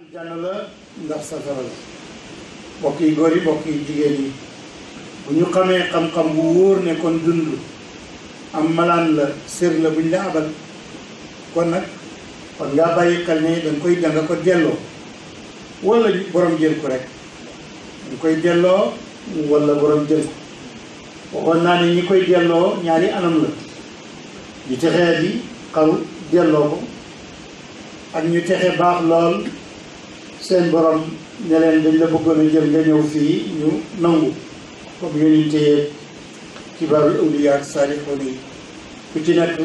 aljanna la ndax safara la mbokk yi góor yi mbokk yi jigéen yi bu ñu xamee xam-xam bu wóor ne kon dund am malaan la sër la buñ la abal kon nag kon ngaa bàyyi xel ne danga ko delloo wala borom jël ko rek danga koy delloo wala borom jël ko waxoon naa ne ñi koy delloo ñaari anam la ñu texee di xaru delloo ko ak ñu texe baax lool seen borom ne leen dañ la bëggoon a jël nga ñëw fii ñu nangu comme yonent yi kibaarul awliyaa ak saalixoon yi ku ci nekk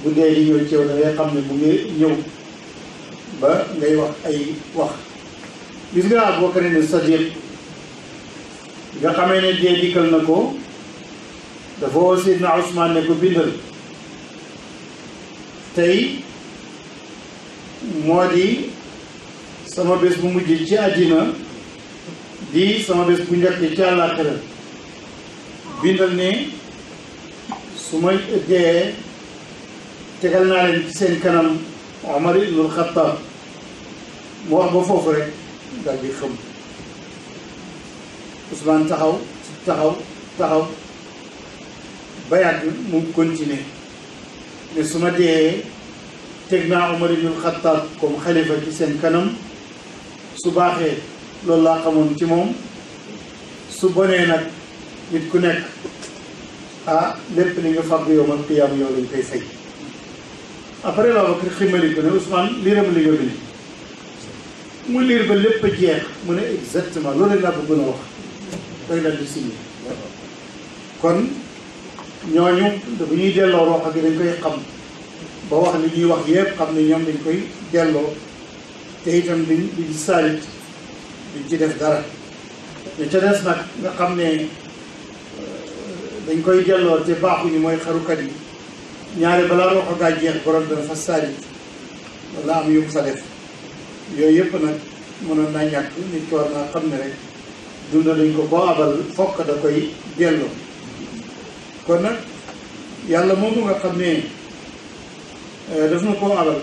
bu dee di ñëw ci yow da ngay xam ne bu ngi ñëw ba ngay wax ay wax gis nga Abu Bakar Sadiq nga xamee ne dee dikkal na ko dafa woo Seydina Ousmane ne ko bindal tey moo di sama bés bu mujj ci àddina di sama bés bu njëkk ci àllaaxira bindal ne su ma dee tegal naa leen ci seen kanam Omar ibnul Xattaab mu wax ba foofu rek daal di xam Ousmane taxaw ba yàgg mu continuer ne su ma dee teg naa Omar ibnul Xattaab comme xalifa ci seen kanam su baaxee loolu laa xamoon ci moom su bonee nag nit ku nekk lépp li nga fàgg yow man qiyaam yow lañ koy fay. après la Bakar ximali ko ne Ousmane liiram li nga bind mu liir ba lépp a jeex mu ne exactement loolu laa bëggoon a wax day dal di signé kon ñooñu bu ñuy delloo rox gi dañ koy xam ba wax li ñuy wax yëpp xam ne ñoom dañ koy delloo te itam duñ saalit duñ ci def dara ñu ca des nag nga xam ne dañ koy delloo te baaxuñu mooy xarukat yi ñaare balaa roxo gaa jeex borom dana fa saalit wala am yu mu fa def yooyu yëpp nag mënoon naa ñàkk nit ki war naa xam ne rek dund dañ ko boo abal fokk da koy delloo kon nag yàlla moomu nga xam ne daf na koo abal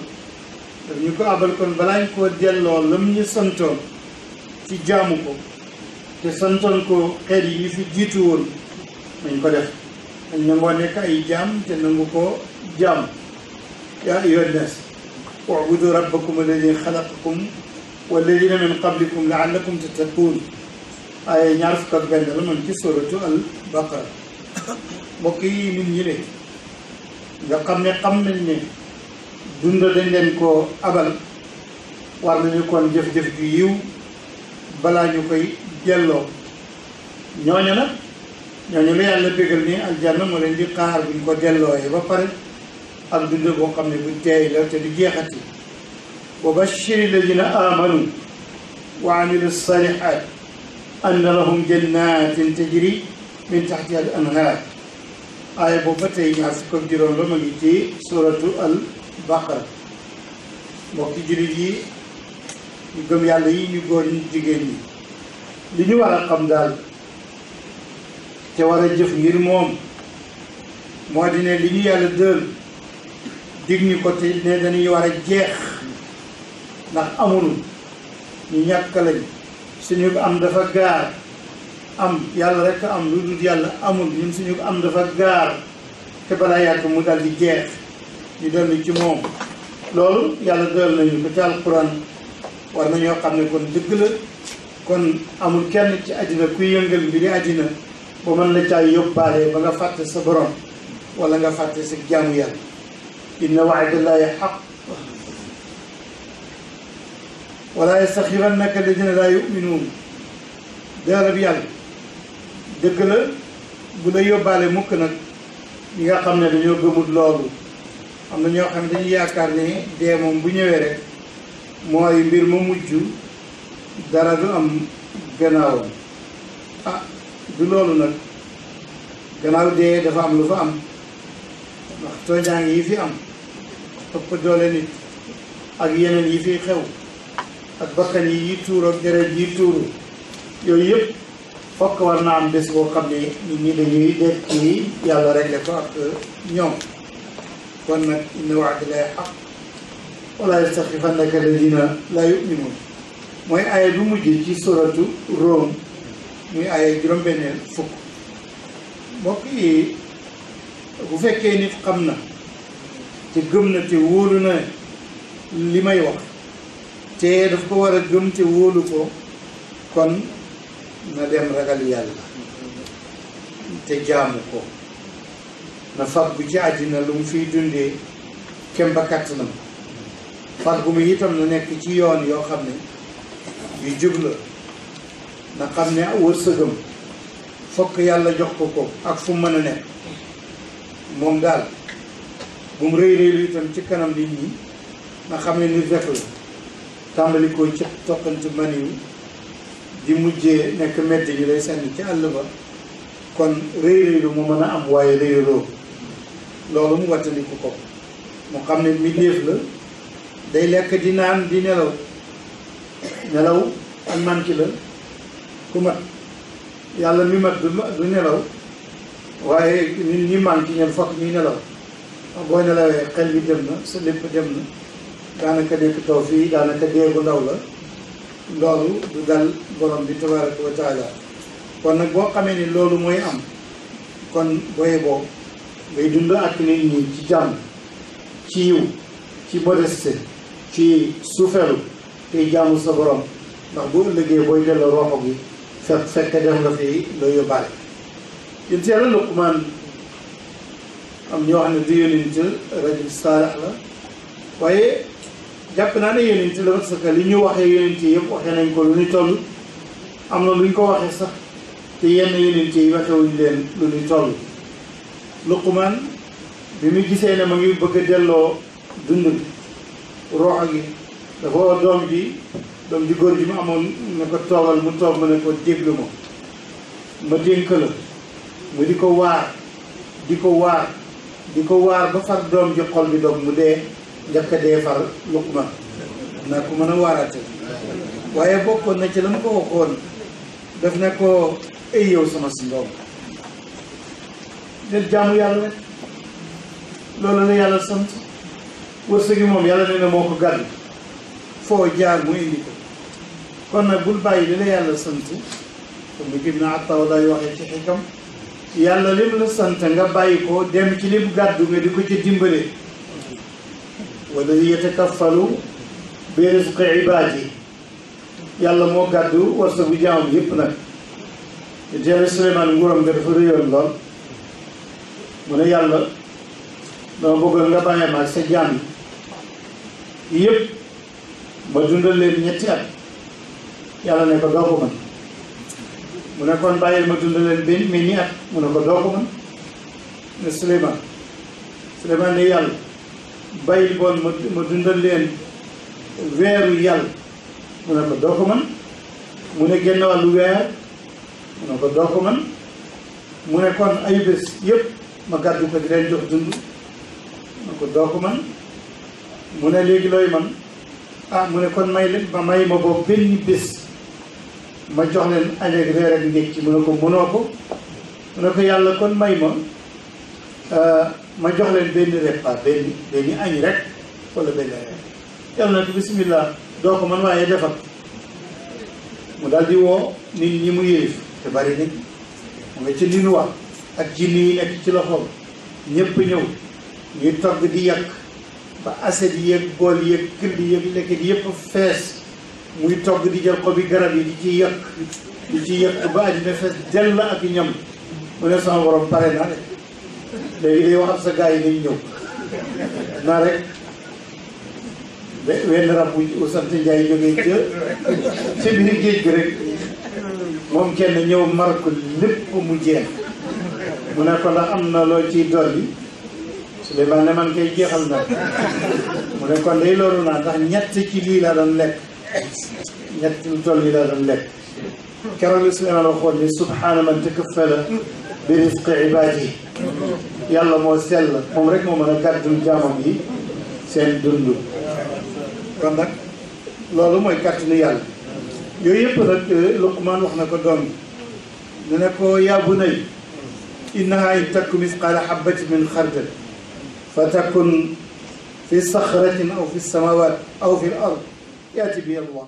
daf ñu ko abal kon balaa ñu koo delloo lam ñu santoon ci jaamu ko te santoon ko xeet yi fi jiitu woon nañ ko def dañ nangoo nekk ay jaam te nangu ko jaam yaa ayyuhan naas u'budu rabbakum alladi xalaqakum walladina min qablikum laallakum tattaquun ay ñaar fukk ak benn la man ci suratu al baqara mbokk yi nit ñi de nga xam ne xam nañ ne dund dañ leen ko abal war nañu kon jëf-jëf ju yiw balaa ñu koy delloo ñooñu nag ñooñu la yàlla bégal ni aljanna moo leen di xaar buñ ko dellooyee ba pare ak dund boo xam ne bu teey la te du jeexati wa bashiri alladina amanu wa amilu salihat anna lahum jannatin tajri min taxtiha al anhar aaya boobu ba tey ñaar fukk ak juróom la ma ngi ci suratu al baqara mbokki jullit yi ñu gëm yàlla yi ñu góor ñu jigéen ñi li ñu war a xam daal te war a jëf ngir moom moo di ne li ñu yàlla dël dig ñu ko te ne dañuy war a jeex ndax amul ñu ñàkk lañ suñu am dafa gaar am yàlla rek am lu dul yàlla amul ñun suñu am dafa gaar te balaa yàgg mu dal di jeex ñu dellu ci moom loolu yàlla dël nañu ko ci alquran war nañoo xam ne kon dëgg la kon amul kenn ci àddina kuy yëngal mbiri àddina ba mën la caay yóbbaale ba nga fàtte sa borom wala nga fàtte sa jaamu yàlla inna wa'dallahi haqq wala yastaxirannaka alladina laa yuminuun dërëb yàlla dëgg la bu la yóbbaale mukk nag ñi nga xam ne dañoo gëmut loolu am na ñoo xam ne dañuy yaakaar ne dee moom bu ñëwee rek mooy mbir ma mujj dara du am gannaawam du loolu nag gannaaw dee dafa am lu fa am ndax tooñaange yi fi am ëpp doole nit ak yeneen yi fi xew ak bakkan yi tuuru ak deret yi tuuru yooyu yëpp fokk war na am bés boo xam ne nit ñi dañuy def ci yàlla réglé ko ak ñoom kon nag inna wa'dallahi haqq wala yastaxifannaka alladina laa yuminuun mooy aaya bu mujj ci suratu Room muy aaya juróom-benneel fukk. mbokk yi bu fekkee nit xam na te gëm na te wóolu na li may wax te daf ko war a gëm te wóolu ko, kon na dem ragal yàlla te jaamu ko, na fàggu ci àddina lu mu fiy dundee kem ba kàttanam. fàggu mi itam na nekk ci yoon yoo xam ne yu jub la, na xam ne wërsëgam fokk yàlla jox ko ko ak fu mu mën a nekk. moom daal bu mu rëy rëylu itam ci kanam nit ñi, na xam ne nit rek la, tàmbali ko ci toqantu maniw di mujjee nekk medd ñu lay sànni ci àll ba. kon rëy rëylu mu mën a am waaye rëyuloo, loolu mu wattandiku ko. mu xam ne mbindéef la, day lekk di naan di nelaw. nelaw ak manki la, ku mat yàlla mi mat du nelaw, waaye nit ñi manki ñen fokk ñuy nelaw. boo nelawee xel bi dem na, sa lépp dem na, daanaka nekk taw fii daanaka dee bu ndaw la. loolu du dal borom bi tabaraka wa taala. kon nag boo xamee ni loolu mooy am, kon booye boo ngay dund ak nit ñi ci jàmm, ci yiw, ci modeste, ci suufeelu, tey jaamu sa borom. ndax bu ëllëgee booy delloo roxo gi fekk def nga fi loo yóbbaale. yénti yàlla Luqmaan am ñoo xam ne du yónent, rajul saalix la, waaye jàpp naa ne yónent la parce que li ñu waxee yónent yi yëpp waxee nañ ko lu ñu toll. am na lu ñu ko waxee sax te yenn yónent yi waxewuñ leen lu ñu toll. Luqmaan bi mu gisee ne ma ngi bëgg a delloo dund bi roxo gi, dafa woo doom ji góor ji mu amoon ne ko toogal, mu toog mu ne ko déglu ma dénk la. mu di ko waar di ko waar ba far doom ji xol bi dog mu dee, njëkk a dee far Luqmaan. naa ko mën a waaraate, waaye bokkoon na ci la mu ko waxoon, daf ne ko ay yow sama si ndoom del jaamu yàlla rek, loolu la yàlla sant. wërsëg gi moom yàlla nee na moo ko gàddu, foo jaar mu indi ko. kon nag bul bàyyi li la yàlla sant, comme ni Ibn Attaw day waxee ci xikam, yàlla lim la sant nga bàyyi ko dem ci lim gàddu nga di ko ci dimbale. wala yatakaffalu bi rizqi ibaadi, yàlla moo gàddu wërsëgu jaamam yëpp nag. te Suleymaan nguuram nga dafa réyoon lool, mu ne yàlla dama bëggoon nga bàyyi ma ak sa jaam yi yëpp ma dundal leen 3 at. yàlla ne ko doo ko mën. mu ne kon bàyyil ma dundal leen benn at. mu ne ko doo ko mën. ne Suleymaan ne yàlla bàyyil boon ma dundal leen weeru yàlla. mu ne ko doo ko mën. mu ne genn wàllu weer. mu ne ko doo ko mën. mu ne kon ay bés yëpp ma gàddu ko di leen jox dund. mu ne ko doo ko mën. mu ne léegi looy man mu ne kon may ma boobu benn bés ma jox leen añ ak reer ak ndékki. mu ne ko mënoo ko. mu ne ko yàlla kon may ma jox leen benn repas benn añ rek wala benn reer. yàlla na ko bismillah, doo ko mën waaye defal. mu daal di woo nit ñi mu yëlif te bari nit mu nga ci li nu wax ak jinni yi nekk ci loxoom, ñëpp ñëw ñuy togg di yàq ba assiette yeeg bool yeeg këll yeeg lekket yëpp fees. muy togg di jël xobi garab yi di ci yàq ba àddina fees dell ak ñam. mu ne sama borom pare naa de, léegi day wax ak sa gars yi nañ ñëw naa rek wenn rab bu sant Njaay jógee ci biir géej gi rek moom kenn ñëw mar ko lépp mu jeex. mu ne ko ndax am na loo ciy dolli. Suleymaan ne man koy jeexal na. mu ne kon day loolu naa ndax 3 ci lii laa doon lekk, 3 lu toll nii laa doon lekk. keroog Suleymaan waxoon ni subhaana man takaffala bi rizqi ibaadi, yàlla moo sell, moom rek moo mën a gàddul jaamam yi seen dund. kon nag loolu mooy kàttanu yàlla. yooyu yëpp nag Luqmaan wax na ko doom bi ne ko yaa bunayya innahaa in taku misqaala habbatin min xardal fa takun fi saxratin aw fi samaawaat aw fi l ard yaati bihaa Allah.